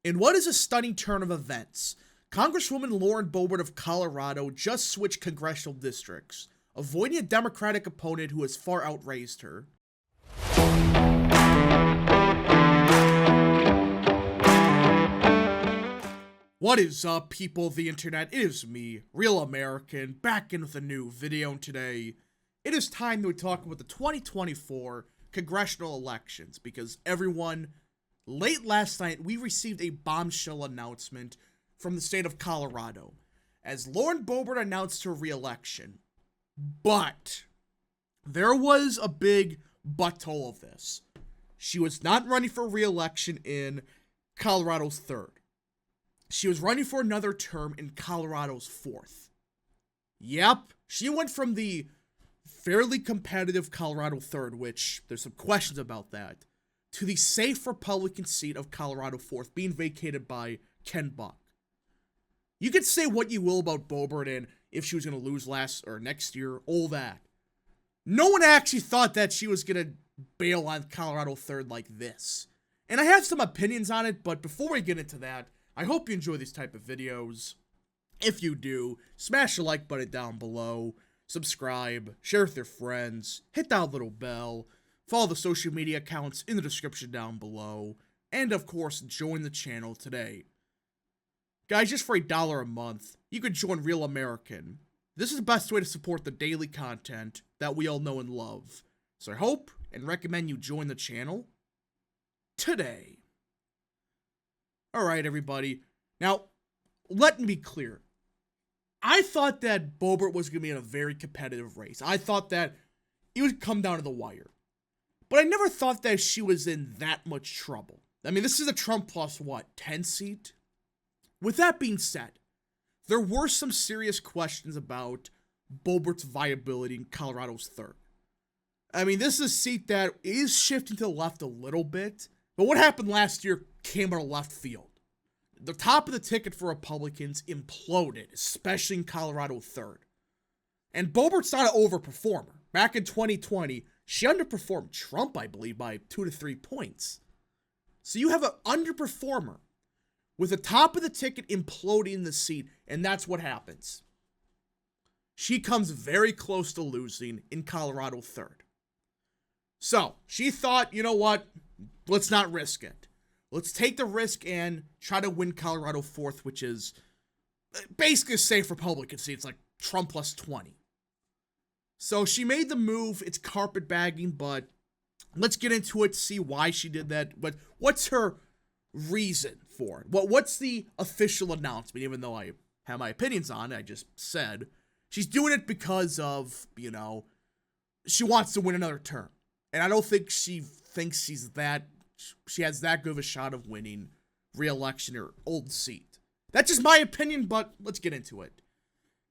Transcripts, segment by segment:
In what is a stunning turn of events, Congresswoman Lauren Boebert of Colorado just switched congressional districts, avoiding a Democratic opponent who has far outraised her. What is up, people of the internet? It is me, Real American, back in with a new video, and today it is time to talk about the 2024 congressional elections, because everyone, late last night, we received a bombshell announcement from the state of Colorado, as Lauren Boebert announced her re-election. But there was a big but to all of this. She was not running for re-election in Colorado's 3rd. She was running for another term in Colorado's 4th. Yep, she went from the fairly competitive Colorado 3rd, which there's some questions about that, to the safe Republican seat of Colorado 4th, being vacated by Ken Buck. You could say what you will about Boebert and if she was going to lose next year, all that. No one actually thought that she was going to bail on Colorado 3rd like this. And I have some opinions on it, but before we get into that, I hope you enjoy these type of videos. If you do, smash the like button down below, subscribe, share with your friends, hit that little bell, follow the social media accounts in the description down below, and of course, join the channel today. Guys, just for $1 a month, you can join Real American. This is the best way to support the daily content that we all know and love. So I hope and recommend you join the channel today. Alright, everybody. Now, let me be clear. I thought that Boebert was going to be in a very competitive race. I thought that it would come down to the wire. But I never thought that she was in that much trouble. I mean, this is a Trump plus, 10 seat? With that being said, there were some serious questions about Boebert's viability in Colorado's 3rd. I mean, this is a seat that is shifting to the left a little bit, but what happened last year came out of left field. The top of the ticket for Republicans imploded, especially in Colorado 3rd. And Boebert's not an overperformer. Back in 2020, she underperformed Trump, I believe, by 2 to 3 points. So you have an underperformer with the top of the ticket imploding in the seat, and that's what happens. She comes very close to losing in Colorado 3rd. So, she thought, you know what, let's not risk it. Let's take the risk and try to win Colorado 4th, which is basically a safe Republican seat. It's like Trump plus 20. So she made the move. It's carpetbagging, but let's get into it, see why she did that. But what's her reason for it? What's the official announcement? Even though I have my opinions on it, I just said she's doing it because of, she wants to win another term. And I don't think she thinks she has that good of a shot of winning re-election in her old seat. That's just my opinion, but let's get into it.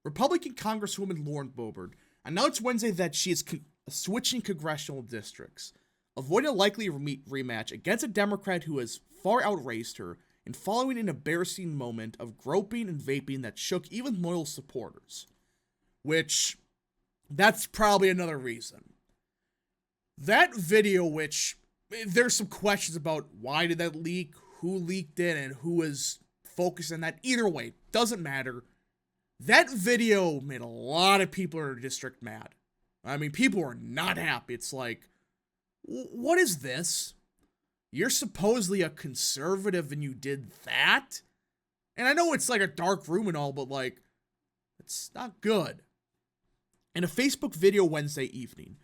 Republican Congresswoman Lauren Boebert announced Wednesday that she is switching congressional districts, avoiding a likely rematch against a Democrat who has far outraised her and following an embarrassing moment of groping and vaping that shook even loyal supporters. Which, that's probably another reason. That video, which there's some questions about why did that leak, who leaked it, and who is focused on that. Either way, doesn't matter. That video made a lot of people in her district mad. I mean, people are not happy. It's like, what is this? You're supposedly a conservative and you did that? And I know it's like a dark room and all, but like, it's not good. In a Facebook video Wednesday evening,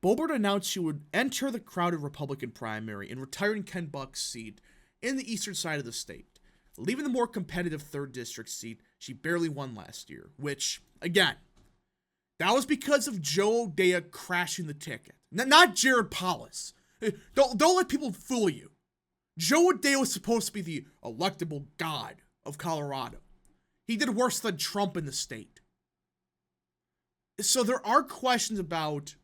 Boebert announced she would enter the crowded Republican primary and retiring Ken Buck's seat in the eastern side of the state, leaving the more competitive 3rd district seat she barely won last year, which, again, that was because of Joe O'Dea crashing the ticket. Not Jared Polis. Don't let people fool you. Joe O'Dea was supposed to be the electable god of Colorado. He did worse than Trump in the state. So there are questions about,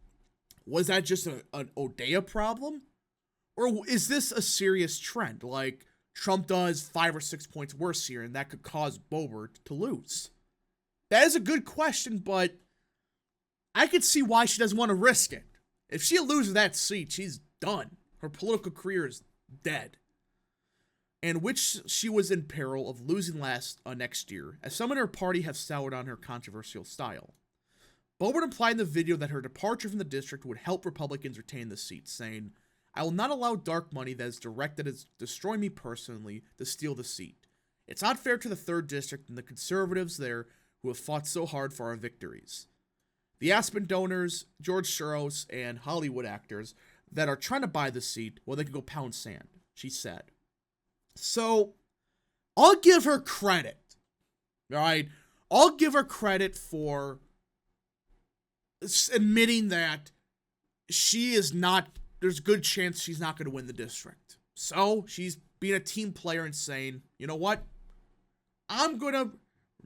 was that just an O'Dea problem? Or is this a serious trend? Like, Trump does 5 or 6 points worse here, and that could cause Boebert to lose. That is a good question, but I could see why she doesn't want to risk it. If she loses that seat, she's done. Her political career is dead. and which she was in peril of losing next year, as some in her party have soured on her controversial style. Boebert implied in the video that her departure from the district would help Republicans retain the seat, saying, "I will not allow dark money that is directed at destroying me personally to steal the seat. It's not fair to the 3rd District and the conservatives there who have fought so hard for our victories. The Aspen donors, George Soros, and Hollywood actors that are trying to buy the seat, well, they can go pound sand," she said. So, I'll give her credit, all right? I'll give her credit for admitting that she is not, there's a good chance she's not going to win the district. So, she's being a team player and saying, you know what? I'm going to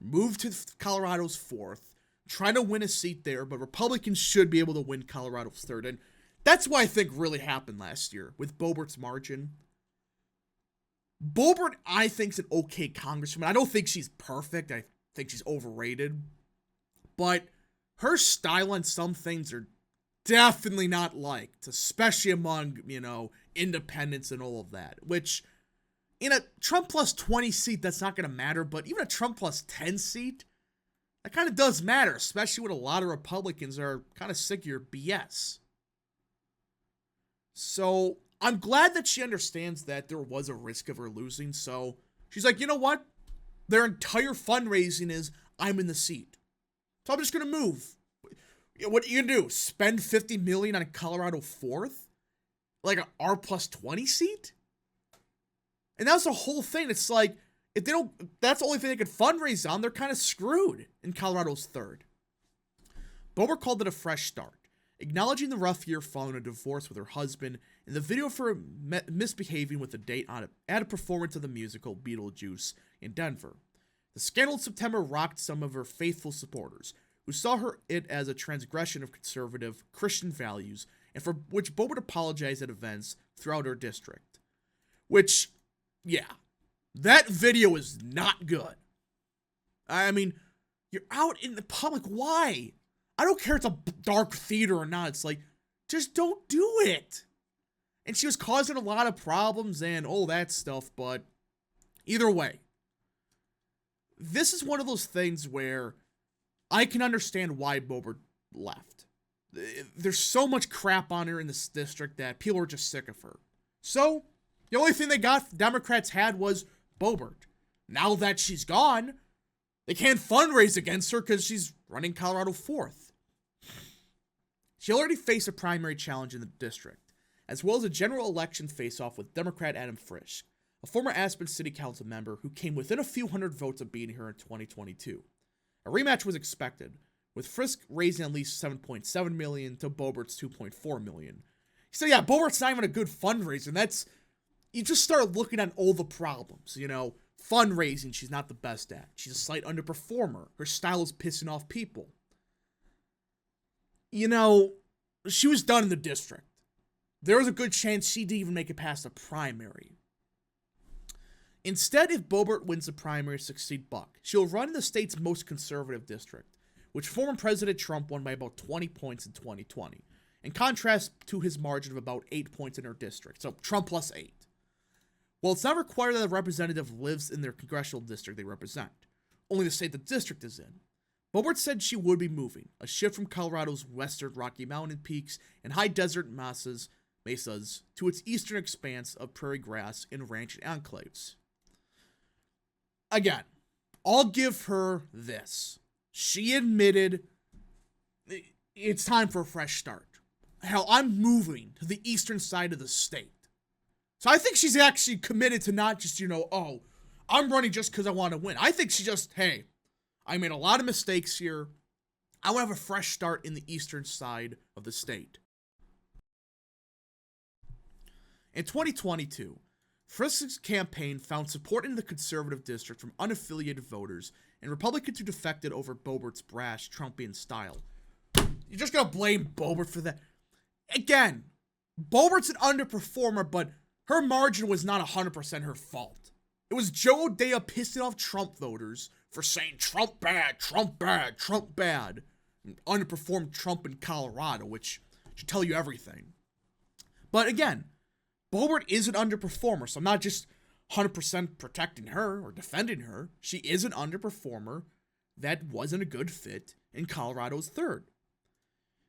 move to Colorado's 4th, try to win a seat there, but Republicans should be able to win Colorado's 3rd. And that's what I think really happened last year with Boebert's margin. Boebert, I think, is an okay congresswoman. I don't think she's perfect. I think she's overrated. But her style on some things are definitely not liked, especially among, independents and all of that. Which, in a Trump plus 20 seat, that's not going to matter. But even a Trump plus 10 seat, that kind of does matter, especially when a lot of Republicans are kind of sick of your BS. So, I'm glad that she understands that there was a risk of her losing. So, she's like, you know what? Their entire fundraising is, I'm in the seat. So I'm just going to move. What are you going to do? Spend $50 million on a Colorado 4th? Like an R plus 20 seat? And that's the whole thing. It's like, if they don't, that's the only thing they could fundraise on, they're kind of screwed in Colorado's 3rd. Boebert called it a fresh start, acknowledging the rough year following a divorce with her husband in the video for misbehaving with a date at a performance of the musical Beetlejuice in Denver. The scandal in September rocked some of her faithful supporters, who saw it as a transgression of conservative Christian values, and for which Boebert apologized at events throughout her district. Which, yeah, that video is not good. I mean, you're out in the public, why? I don't care if it's a dark theater or not, it's like, just don't do it. And she was causing a lot of problems and all that stuff, but either way, this is one of those things where I can understand why Boebert left. There's so much crap on her in this district that people are just sick of her. So, the only thing Democrats had was Boebert. Now that she's gone, they can't fundraise against her because she's running Colorado 4th. She already faced a primary challenge in the district, as well as a general election face-off with Democrat Adam Frisch, a former Aspen City Council member who came within a few hundred votes of beating her in 2022. A rematch was expected, with Frisch raising at least $7.7 million to Boebert's $2.4 million. So yeah, Boebert's not even a good fundraiser, and that's, you just start looking at all the problems, fundraising she's not the best at. She's a slight underperformer. Her style is pissing off people. She was done in the district. There was a good chance she didn't even make it past the primary. Instead, if Boebert wins the primary to succeed Buck, she'll run in the state's most conservative district, which former President Trump won by about 20 points in 2020, in contrast to his margin of about 8 points in her district, so Trump plus 8. Well, it's not required that a representative lives in their congressional district they represent, only the state the district is in. Boebert said she would be moving, a shift from Colorado's western Rocky Mountain peaks and high desert mesas to its eastern expanse of prairie grass and ranch enclaves. Again, I'll give her this. She admitted it's time for a fresh start. Hell, I'm moving to the eastern side of the state. So I think she's actually committed to not just, I'm running just because I want to win. I think she just, hey, I made a lot of mistakes here. I want to have a fresh start in the eastern side of the state. In 2022, Frisch's campaign found support in the conservative district from unaffiliated voters and Republicans who defected over Boebert's brash Trumpian style. You're just going to blame Boebert for that? Again, Boebert's an underperformer, but her margin was not 100% her fault. It was Joe O'Dea pissing off Trump voters for saying Trump bad, Trump bad, Trump bad, and underperformed Trump in Colorado, which should tell you everything. But again, Boebert is an underperformer, so I'm not just 100% protecting her or defending her. She is an underperformer that wasn't a good fit in Colorado's 3rd.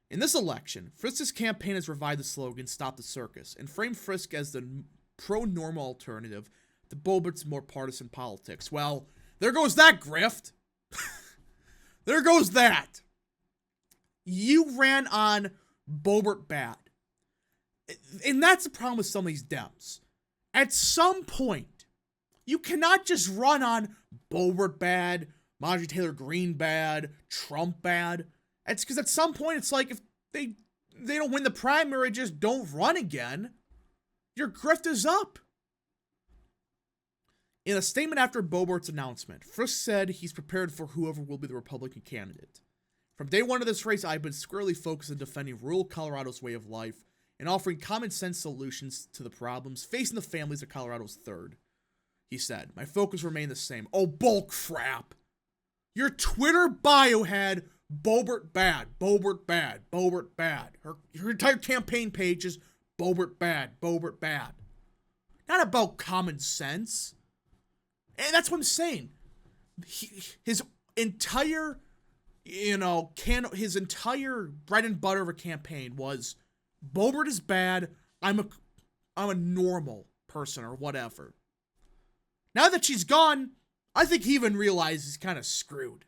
In this election, Frisk's campaign has revived the slogan, "Stop the Circus," and framed Frisk as the pro-normal alternative to Boebert's more partisan politics. Well, there goes that grift. There goes that. You ran on Boebert bad. And that's the problem with some of these Dems. At some point, you cannot just run on Boebert bad, Marjorie Taylor Greene bad, Trump bad. It's because at some point, it's like if they don't win the primary, just don't run again. Your grift is up. In a statement after Boebert's announcement, Frisk said he's prepared for whoever will be the Republican candidate. From day one of this race, I've been squarely focused on defending rural Colorado's way of life and offering common sense solutions to the problems facing the families of Colorado's 3rd. He said, "My focus remained the same." Oh, bull crap. Your Twitter bio had Boebert bad, Boebert bad, Boebert bad. Her entire campaign page is Boebert bad, Boebert bad. Not about common sense. And that's what I'm saying. His entire, his entire bread and butter of a campaign was Boebert is bad. I'm a normal person or whatever. Now that she's gone, I think he even realizes he's kind of screwed.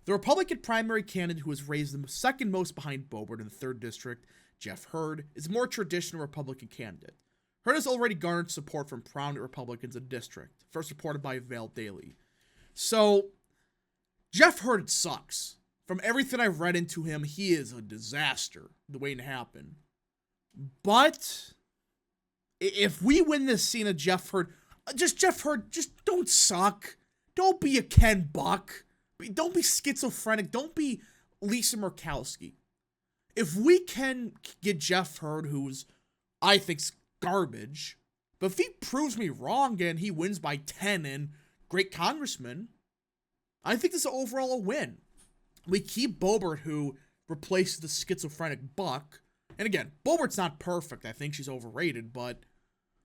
The Republican primary candidate who was raised the second most behind Boebert in the 3rd district, Jeff Hurd, is a more traditional Republican candidate. Hurd has already garnered support from prominent Republicans in the district, first supported by Vale Daly. So, Jeff Hurd sucks. From everything I've read into him, he is a disaster, the way it happened. But if we win this scene of Jeff Hurd, just don't suck. Don't be a Ken Buck. Don't be schizophrenic. Don't be Lisa Murkowski. If we can get Jeff Hurd, who's, I think's garbage, but if he proves me wrong and he wins by 10 and great congressman, I think this is overall a win. We keep Boebert, who replaces the schizophrenic Buck. And again, Boebert's not perfect. I think she's overrated, but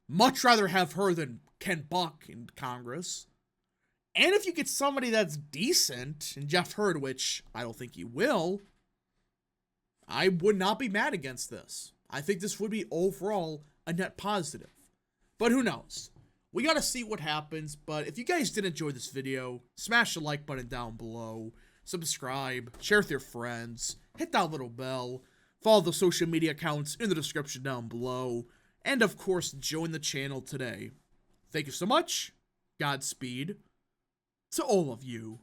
much rather have her than Ken Buck in Congress. And if you get somebody that's decent, in Jeff Hurd, which I don't think you will, I would not be mad against this. I think this would be overall a net positive. But who knows? We gotta see what happens. But if you guys did enjoy this video, smash the like button down below, subscribe, share with your friends, hit that little bell, follow the social media accounts in the description down below, and of course, join the channel today. Thank you so much. Godspeed to all of you.